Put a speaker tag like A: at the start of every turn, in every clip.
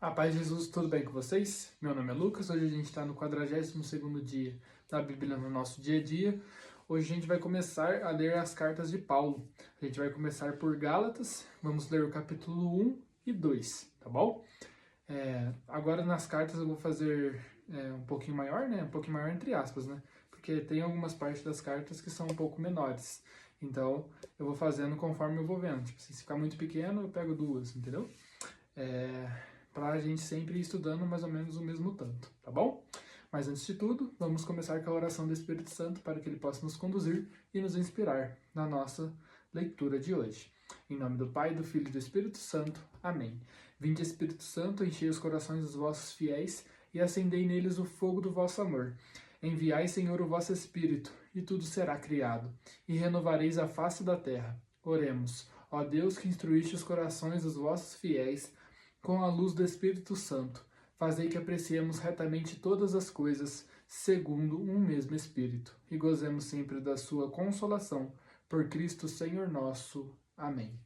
A: A paz de Jesus, tudo bem com vocês? Meu nome é Lucas, hoje a gente está no 42º dia da Bíblia no nosso dia a dia. Hoje a gente vai começar a ler as cartas de Paulo. A gente vai começar por Gálatas, vamos ler o capítulo 1 e 2, tá bom? Agora nas cartas eu vou fazer um pouquinho maior, né? Um pouquinho maior entre aspas, né? Porque tem algumas partes das cartas que são um pouco menores. Então eu vou fazendo conforme eu vou vendo. Tipo, se ficar muito pequeno, eu pego duas, entendeu? Para a gente sempre ir estudando mais ou menos o mesmo tanto, tá bom? Mas antes de tudo, vamos começar com a oração do Espírito Santo para que ele possa nos conduzir e nos inspirar na nossa leitura de hoje. Em nome do Pai, do Filho e do Espírito Santo. Amém. Vinde, Espírito Santo, enchei os corações dos vossos fiéis e acendei neles o fogo do vosso amor. Enviai, Senhor, o vosso Espírito, e tudo será criado, e renovareis a face da terra. Oremos. Ó Deus, que instruíste os corações dos vossos fiéis com a luz do Espírito Santo, fazei que apreciemos retamente todas as coisas, segundo um mesmo Espírito, e gozemos sempre da sua consolação, por Cristo Senhor nosso. Amém.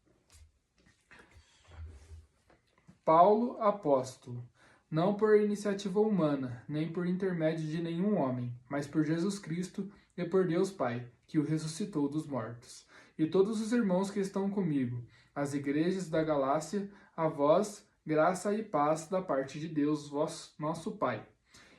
A: Paulo, apóstolo, não por iniciativa humana, nem por intermédio de nenhum homem, mas por Jesus Cristo e por Deus Pai, que o ressuscitou dos mortos. E todos os irmãos que estão comigo, as igrejas da Galácia, a vós, graça e paz da parte de Deus, nosso Pai,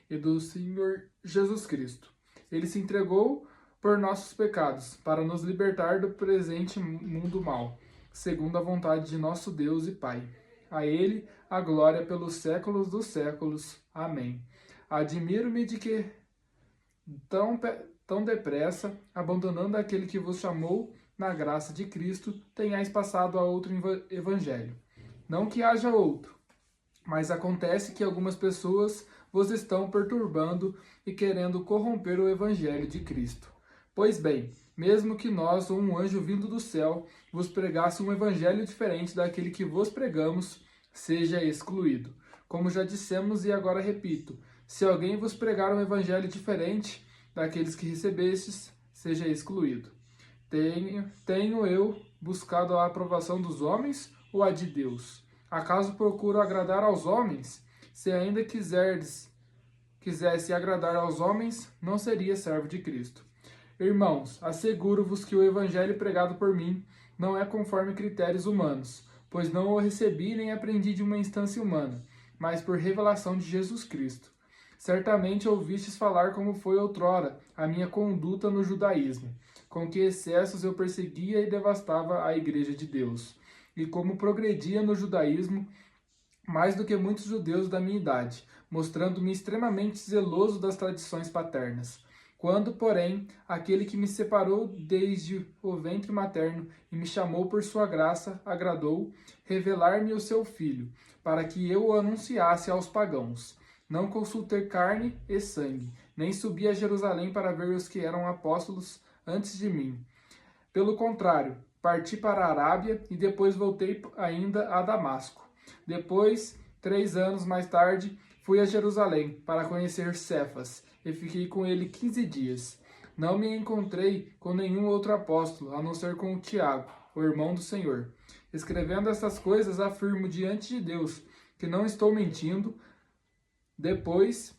A: e do Senhor Jesus Cristo. Ele se entregou por nossos pecados, para nos libertar do presente mundo mau, segundo a vontade de nosso Deus e Pai. A Ele a glória pelos séculos dos séculos. Amém. Admiro-me de que tão depressa, abandonando aquele que vos chamou na graça de Cristo, tenhais passado a outro evangelho. Não que haja outro, mas acontece que algumas pessoas vos estão perturbando e querendo corromper o evangelho de Cristo. Pois bem, mesmo que nós ou um anjo vindo do céu vos pregasse um evangelho diferente daquele que vos pregamos, seja excluído. Como já dissemos e agora repito, se alguém vos pregar um evangelho diferente daqueles que recebestes, seja excluído. Tenho eu buscado a aprovação dos homens ou a de Deus? Acaso procuro agradar aos homens? Se ainda quisesse agradar aos homens, não seria servo de Cristo. Irmãos, asseguro-vos que o evangelho pregado por mim não é conforme critérios humanos, pois não o recebi nem aprendi de uma instância humana, mas por revelação de Jesus Cristo. Certamente ouvistes falar como foi outrora a minha conduta no judaísmo, com que excessos eu perseguia e devastava a igreja de Deus, e como progredia no judaísmo mais do que muitos judeus da minha idade, mostrando-me extremamente zeloso das tradições paternas. Quando, porém, aquele que me separou desde o ventre materno e me chamou por sua graça, agradou revelar-me o seu Filho, para que eu o anunciasse aos pagãos. Não consultei carne e sangue, nem subi a Jerusalém para ver os que eram apóstolos antes de mim. Pelo contrário, parti para a Arábia e depois voltei ainda a Damasco. Depois, 3 anos mais tarde, fui a Jerusalém para conhecer Cefas e fiquei com ele 15 dias. Não me encontrei com nenhum outro apóstolo, a não ser com o Tiago, o irmão do Senhor. Escrevendo estas coisas, afirmo diante de Deus que não estou mentindo. Depois,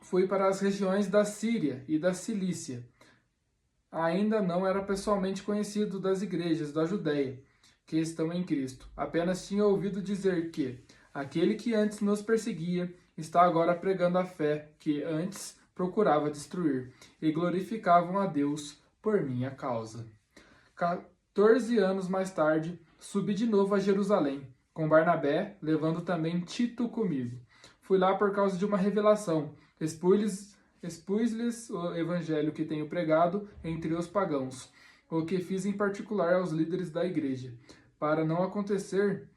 A: fui para as regiões da Síria e da Cilícia. Ainda não era pessoalmente conhecido das igrejas da Judéia, que estão em Cristo. Apenas tinha ouvido dizer que aquele que antes nos perseguia está agora pregando a fé que antes procurava destruir, e glorificavam a Deus por minha causa. 14 anos mais tarde, subi de novo a Jerusalém, com Barnabé, levando também Tito comigo. Fui lá por causa de uma revelação. Expus-lhes o evangelho que tenho pregado entre os pagãos, o que fiz em particular aos líderes da igreja, para não acontecer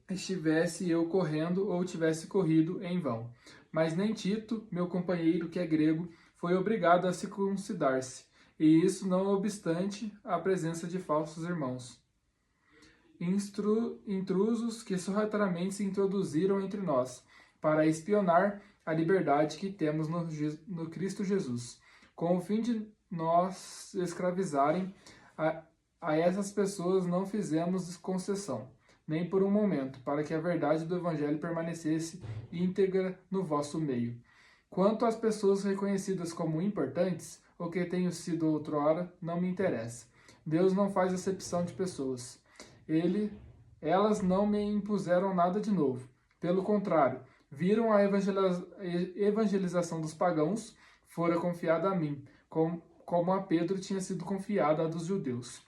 A: estivesse eu correndo ou tivesse corrido em vão. Mas nem Tito, meu companheiro que é grego, foi obrigado a circuncidar-se, e isso não obstante a presença de falsos irmãos. Intrusos que sorrateiramente se introduziram entre nós, para espionar a liberdade que temos no Cristo Jesus, com o fim de nos escravizarem. A essas pessoas não fizemos concessão, nem por um momento, para que a verdade do Evangelho permanecesse íntegra no vosso meio. Quanto às pessoas reconhecidas como importantes, ou que tenham sido outrora, não me interessa. Deus não faz acepção de pessoas. Elas não me impuseram nada de novo. Pelo contrário, viram a evangelização dos pagãos, fora confiada a mim, como a Pedro tinha sido confiada a dos judeus.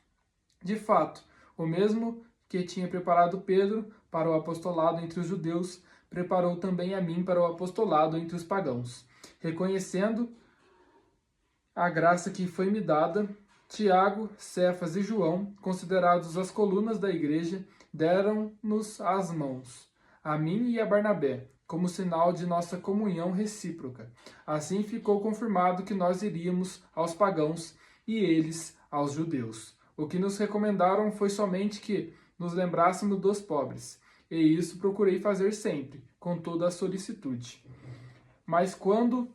A: De fato, o mesmo que tinha preparado Pedro para o apostolado entre os judeus, preparou também a mim para o apostolado entre os pagãos. Reconhecendo a graça que foi me dada, Tiago, Cefas e João, considerados as colunas da igreja, deram-nos as mãos, a mim e a Barnabé, como sinal de nossa comunhão recíproca. Assim ficou confirmado que nós iríamos aos pagãos e eles aos judeus. O que nos recomendaram foi somente que nos lembrássemos dos pobres, e isso procurei fazer sempre, com toda a solicitude. Mas quando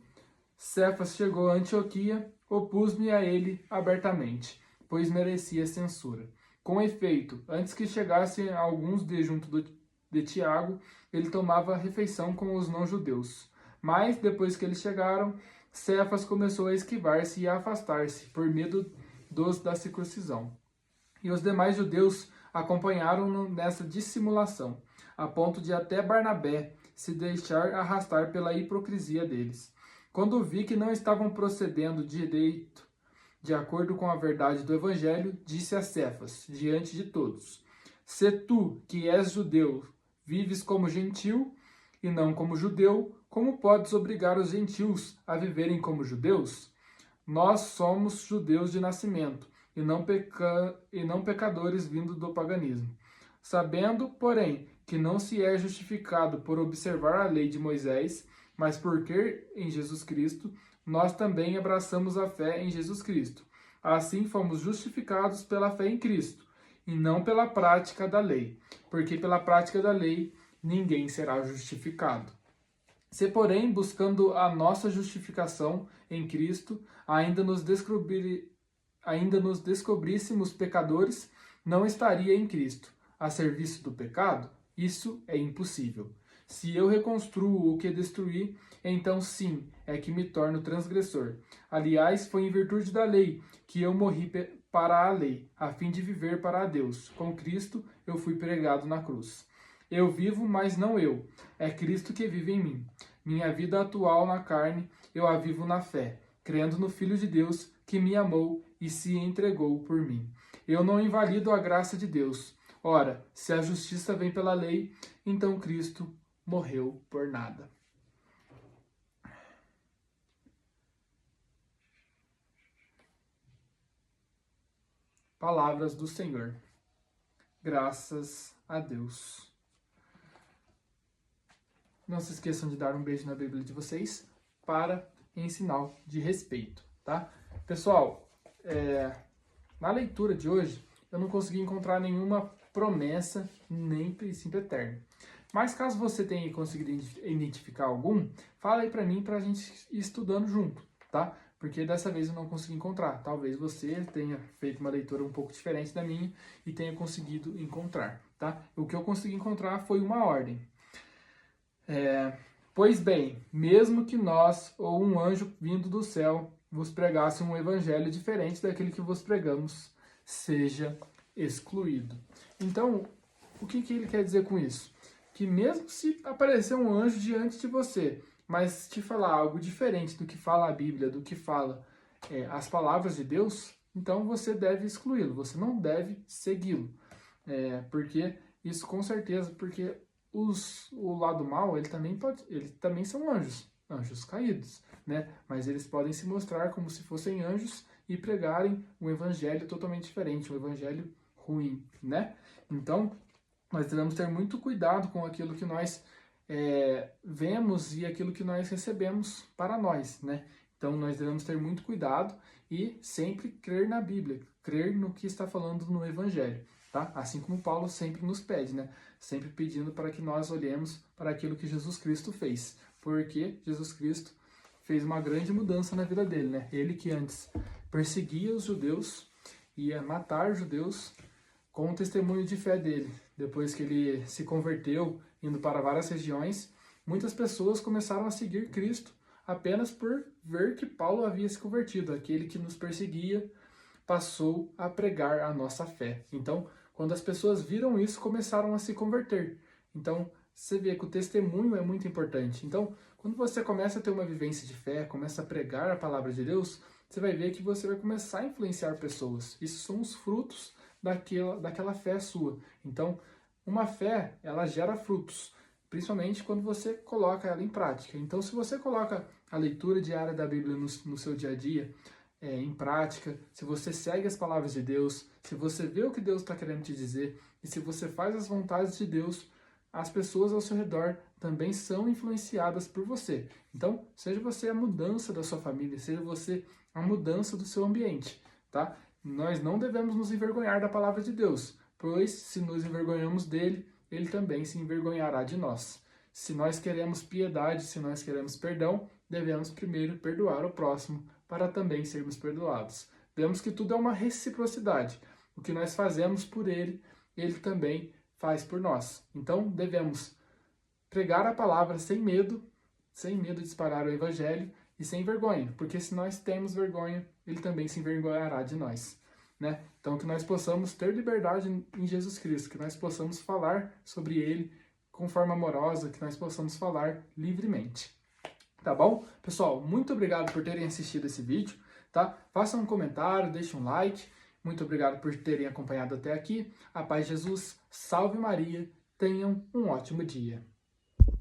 A: Cefas chegou a Antioquia, opus-me a ele abertamente, pois merecia censura. Com efeito, antes que chegassem alguns de junto de Tiago, ele tomava refeição com os não-judeus. Mas, depois que eles chegaram, Cefas começou a esquivar-se e a afastar-se, por medo dos da circuncisão. E os demais judeus acompanharam-no nessa dissimulação, a ponto de até Barnabé se deixar arrastar pela hipocrisia deles. Quando vi que não estavam procedendo direito, de acordo com a verdade do Evangelho, disse a Cefas, diante de todos: Se tu, que és judeu, vives como gentil e não como judeu, como podes obrigar os gentios a viverem como judeus? Nós somos judeus de nascimento, e não pecadores vindo do paganismo. Sabendo, porém, que não se é justificado por observar a lei de Moisés, mas por crer em Jesus Cristo, nós também abraçamos a fé em Jesus Cristo. Assim fomos justificados pela fé em Cristo, e não pela prática da lei, porque pela prática da lei ninguém será justificado. Se, porém, buscando a nossa justificação em Cristo, ainda nos descobríssemos pecadores, não estaria em Cristo, a serviço do pecado? Isso é impossível. Se eu reconstruo o que destruí, então sim, é que me torno transgressor. Aliás, foi em virtude da lei que eu morri para a lei, a fim de viver para a Deus. Com Cristo eu fui pregado na cruz. Eu vivo, mas não eu. É Cristo que vive em mim. Minha vida atual na carne, eu a vivo na fé, crendo no Filho de Deus que me amou e se entregou por mim. Eu não invalido a graça de Deus. Ora, se a justiça vem pela lei, então Cristo morreu por nada. Palavras do Senhor. Graças a Deus. Não se esqueçam de dar um beijo na Bíblia de vocês em sinal de respeito, tá? Pessoal, na leitura de hoje, eu não consegui encontrar nenhuma promessa nem princípio eterno. Mas caso você tenha conseguido identificar algum, fala aí pra mim pra gente ir estudando junto, tá? Porque dessa vez eu não consegui encontrar. Talvez você tenha feito uma leitura um pouco diferente da minha e tenha conseguido encontrar, tá? O que eu consegui encontrar foi uma ordem. Pois bem, mesmo que nós ou um anjo vindo do céu vos pregasse um evangelho diferente daquele que vos pregamos, seja excluído. Então, o que ele quer dizer com isso? Que mesmo se aparecer um anjo diante de você, mas te falar algo diferente do que fala a Bíblia, do que fala as palavras de Deus, então você deve excluí-lo, você não deve segui-lo. Porque isso com certeza, porque o lado mal, eles também são anjos caídos, né? Mas eles podem se mostrar como se fossem anjos e pregarem um evangelho totalmente diferente, um evangelho ruim, né? Então, nós devemos ter muito cuidado com aquilo que nós vemos e aquilo que nós recebemos para nós, né? Então, nós devemos ter muito cuidado e sempre crer na Bíblia, crer no que está falando no Evangelho, tá? Assim como Paulo sempre nos pede, né? Sempre pedindo para que nós olhemos para aquilo que Jesus Cristo fez, porque Jesus Cristo fez uma grande mudança na vida dele, né? Ele que antes perseguia os judeus, ia matar os judeus, com o testemunho de fé dele. Depois que ele se converteu, indo para várias regiões, muitas pessoas começaram a seguir Cristo apenas por ver que Paulo havia se convertido. Aquele que nos perseguia passou a pregar a nossa fé. Então, quando as pessoas viram isso, começaram a se converter. Então, você vê que o testemunho é muito importante. Então, quando você começa a ter uma vivência de fé, começa a pregar a palavra de Deus, você vai ver que você vai começar a influenciar pessoas. Isso são os frutos daquela fé sua. Então, uma fé, ela gera frutos, principalmente quando você coloca ela em prática. Então, se você coloca a leitura diária da Bíblia no seu dia a dia, em prática, se você segue as palavras de Deus, se você vê o que Deus está querendo te dizer, e se você faz as vontades de Deus, as pessoas ao seu redor também são influenciadas por você. Então, seja você a mudança da sua família, seja você a mudança do seu ambiente, tá? Nós não devemos nos envergonhar da palavra de Deus, pois se nos envergonhamos dele, ele também se envergonhará de nós. Se nós queremos piedade, se nós queremos perdão, devemos primeiro perdoar o próximo, para também sermos perdoados. Vemos que tudo é uma reciprocidade. O que nós fazemos por ele, ele também faz por nós. Então, devemos pregar a palavra sem medo de espalhar o evangelho e sem vergonha, porque se nós temos vergonha, ele também se envergonhará de nós, né? Então, que nós possamos ter liberdade em Jesus Cristo, que nós possamos falar sobre ele com forma amorosa, que nós possamos falar livremente. Tá bom? Pessoal, muito obrigado por terem assistido esse vídeo, tá? Façam um comentário, deixem um like. Muito obrigado por terem acompanhado até aqui. A paz de Jesus, salve Maria, tenham um ótimo dia.